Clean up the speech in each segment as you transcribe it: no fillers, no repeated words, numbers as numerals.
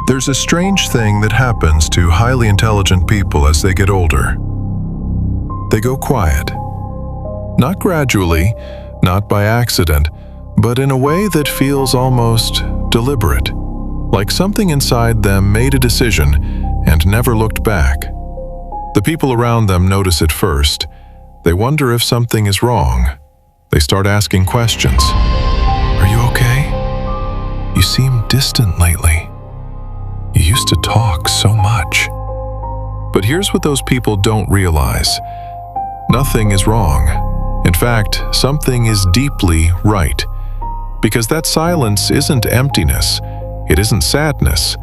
There's a strange thing that happens to highly intelligent people as they get older. They go quiet. Not gradually, not by accident, but in a way that feels almost deliberate, like something inside them made a decision and never looked back. The people around them notice it first. They wonder if something is wrong. They start asking questions. "Are you okay? You seem distant lately. You used to talk so much." But here's what those people don't realize. Nothing is wrong. In fact, something is deeply right. Because that silence isn't emptiness. It isn't sadness.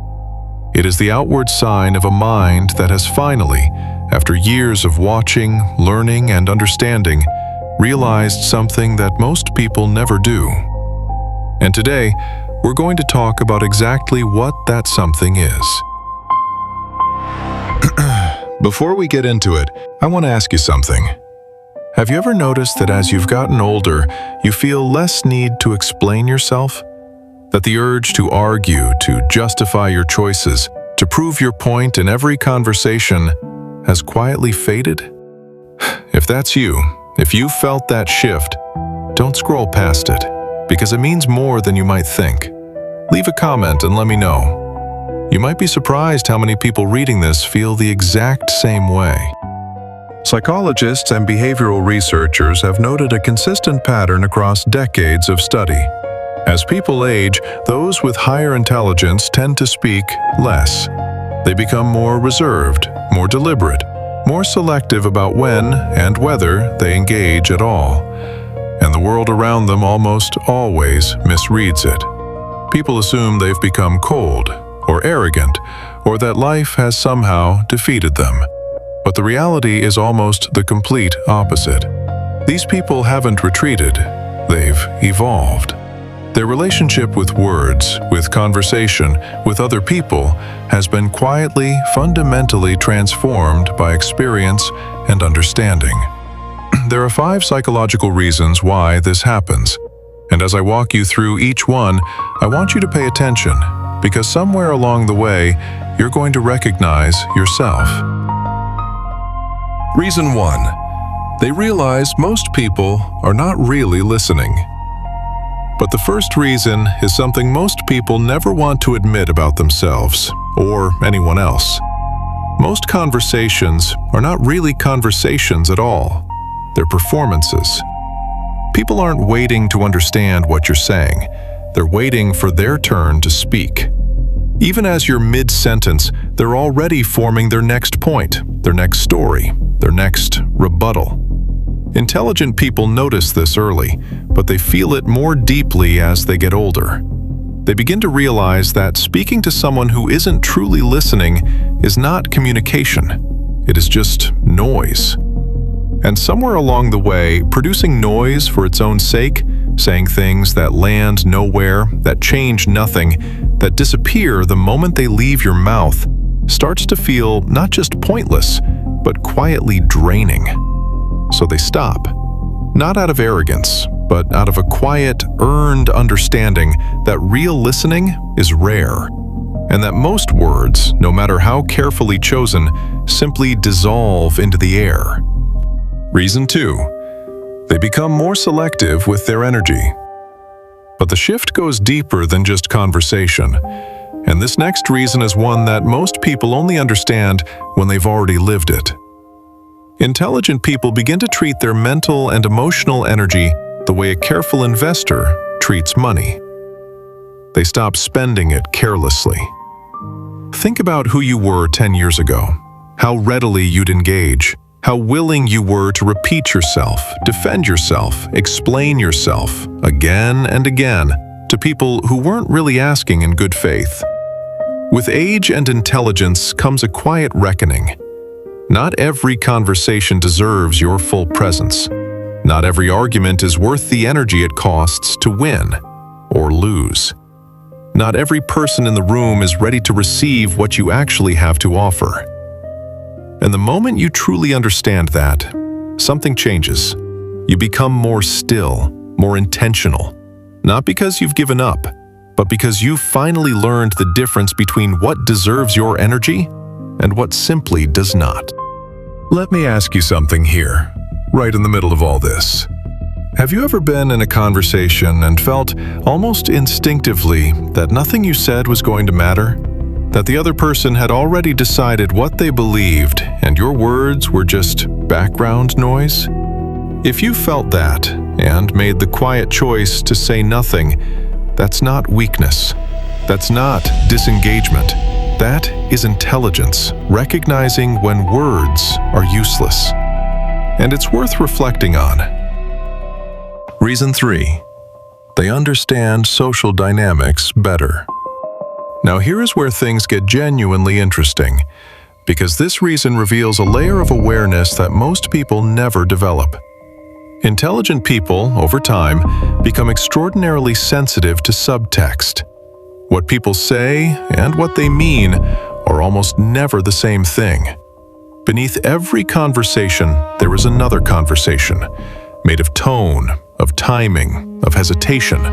It is the outward sign of a mind that has finally, after years of watching, learning, and understanding, realized something that most people never do. And today, we're going to talk about exactly what that something is. Before we get into it, I want to ask you something. Have you ever noticed that as you've gotten older, you feel less need to explain yourself? That the urge to argue, to justify your choices, to prove your point in every conversation has quietly faded? If that's you, if you felt that shift, don't scroll past it, because it means more than you might think. Leave a comment and let me know. You might be surprised how many people reading this feel the exact same way. Psychologists and behavioral researchers have noted a consistent pattern across decades of study. As people age, those with higher intelligence tend to speak less. They become more reserved, more deliberate, more selective about when and whether they engage at all. And the world around them almost always misreads it. People assume they've become cold or arrogant, or that life has somehow defeated them. But the reality is almost the complete opposite. These people haven't retreated, they've evolved. Their relationship with words, with conversation, with other people has been quietly, fundamentally transformed by experience and understanding. There are 5 psychological reasons why this happens. And as I walk you through each one, I want you to pay attention, because somewhere along the way, you're going to recognize yourself. Reason 1. They realize most people are not really listening. But the first reason is something most people never want to admit about themselves or anyone else. Most conversations are not really conversations at all. They're performances. People aren't waiting to understand what you're saying. They're waiting for their turn to speak. Even as you're mid-sentence, they're already forming their next point, their next story, their next rebuttal. Intelligent people notice this early, but they feel it more deeply as they get older. They begin to realize that speaking to someone who isn't truly listening is not communication. It is just noise. And somewhere along the way, producing noise for its own sake, saying things that land nowhere, that change nothing, that disappear the moment they leave your mouth, starts to feel not just pointless, but quietly draining. So they stop. Not out of arrogance, but out of a quiet, earned understanding that real listening is rare, and that most words, no matter how carefully chosen, simply dissolve into the air. Reason 2. They become more selective with their energy. But the shift goes deeper than just conversation, and this next reason is one that most people only understand when they've already lived it. Intelligent people begin to treat their mental and emotional energy the way a careful investor treats money. They stop spending it carelessly. Think about who you were 10 years ago, how readily you'd engage, how willing you were to repeat yourself, defend yourself, explain yourself again and again to people who weren't really asking in good faith. With age and intelligence comes a quiet reckoning. Not every conversation deserves your full presence. Not every argument is worth the energy it costs to win or lose. Not every person in the room is ready to receive what you actually have to offer. And the moment you truly understand that, something changes. You become more still, more intentional. Not because you've given up, but because you've finally learned the difference between what deserves your energy and what simply does not. Let me ask you something here, right in the middle of all this. Have you ever been in a conversation and felt almost instinctively that nothing you said was going to matter? That the other person had already decided what they believed and your words were just background noise? If you felt that and made the quiet choice to say nothing, that's not weakness. That's not disengagement. That is intelligence, recognizing when words are useless. And it's worth reflecting on. Reason 3. They understand social dynamics better. Now here is where things get genuinely interesting, because this reason reveals a layer of awareness that most people never develop. Intelligent people, over time, become extraordinarily sensitive to subtext. What people say and what they mean are almost never the same thing. Beneath every conversation, there is another conversation, made of tone, of timing, of hesitation,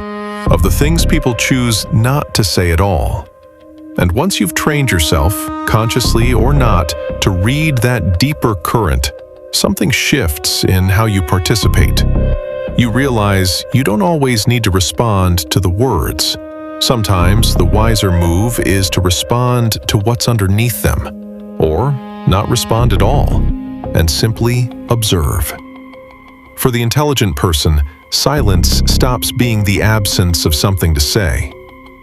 of the things people choose not to say at all. And once you've trained yourself, consciously or not, to read that deeper current, something shifts in how you participate. You realize you don't always need to respond to the words. Sometimes the wiser move is to respond to what's underneath them, or not respond at all, and simply observe. For the intelligent person, silence stops being the absence of something to say.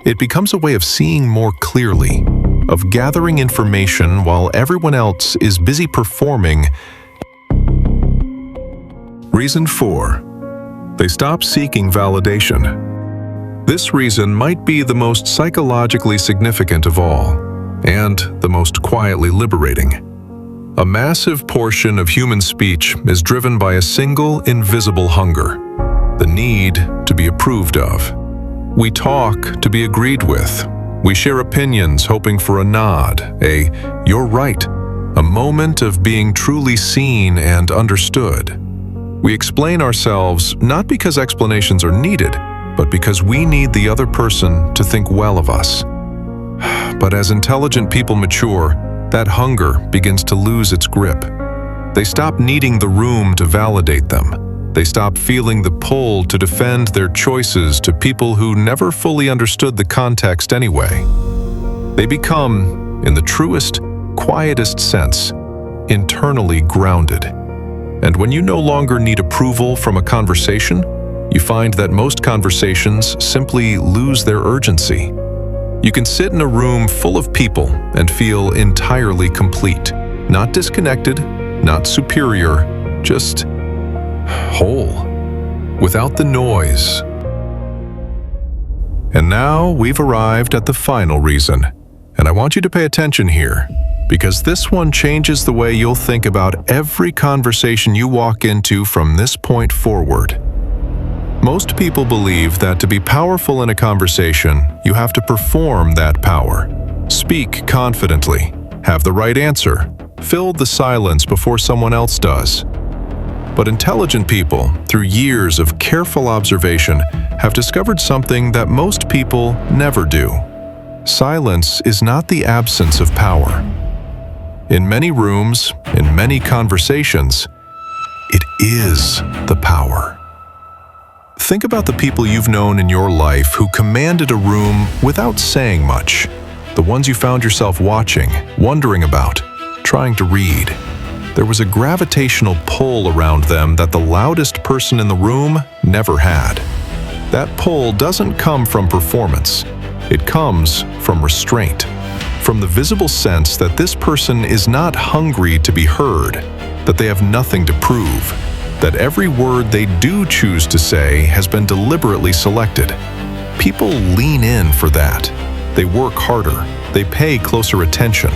It becomes a way of seeing more clearly, of gathering information while everyone else is busy performing. Reason 4. They stop seeking validation. This reason might be the most psychologically significant of all, and the most quietly liberating. A massive portion of human speech is driven by a single invisible hunger, the need to be approved of. We talk to be agreed with. We share opinions hoping for a nod, a "you're right," a moment of being truly seen and understood. We explain ourselves not because explanations are needed, but because we need the other person to think well of us. But as intelligent people mature, that hunger begins to lose its grip. They stop needing the room to validate them. They stop feeling the pull to defend their choices to people who never fully understood the context anyway. They become, in the truest, quietest sense, internally grounded. And when you no longer need approval from a conversation, you find that most conversations simply lose their urgency. You can sit in a room full of people and feel entirely complete, not disconnected, not superior, just whole, without the noise. And now we've arrived at the final reason, and I want you to pay attention here, because this one changes the way you'll think about every conversation you walk into from this point forward. Most people believe that to be powerful in a conversation, you have to perform that power. Speak confidently, have the right answer, fill the silence before someone else does. But intelligent people, through years of careful observation, have discovered something that most people never do. Silence is not the absence of power. In many rooms, in many conversations, it is the power. Think about the people you've known in your life who commanded a room without saying much. The ones you found yourself watching, wondering about, trying to read. There was a gravitational pull around them that the loudest person in the room never had. That pull doesn't come from performance. It comes from restraint, from the visible sense that this person is not hungry to be heard, that they have nothing to prove, that every word they do choose to say has been deliberately selected. People lean in for that. They work harder. They pay closer attention.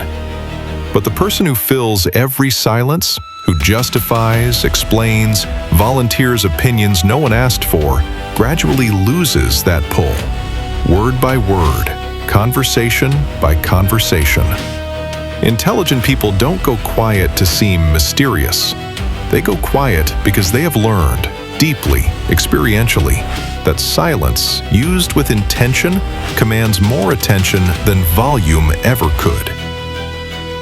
But the person who fills every silence, who justifies, explains, volunteers opinions no one asked for, gradually loses that pull. Word by word, conversation by conversation. Intelligent people don't go quiet to seem mysterious. They go quiet because they have learned, deeply, experientially, that silence, used with intention, commands more attention than volume ever could.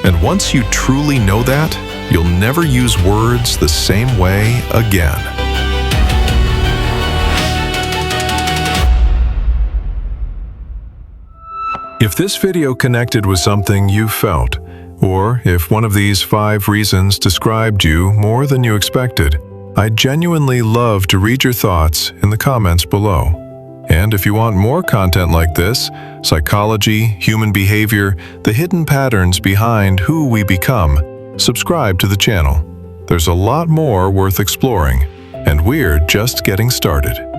And once you truly know that, you'll never use words the same way again. If this video connected with something you felt, or if one of these 5 reasons described you more than you expected, I'd genuinely love to read your thoughts in the comments below. And if you want more content like this, psychology, human behavior, the hidden patterns behind who we become, subscribe to the channel. There's a lot more worth exploring, and we're just getting started.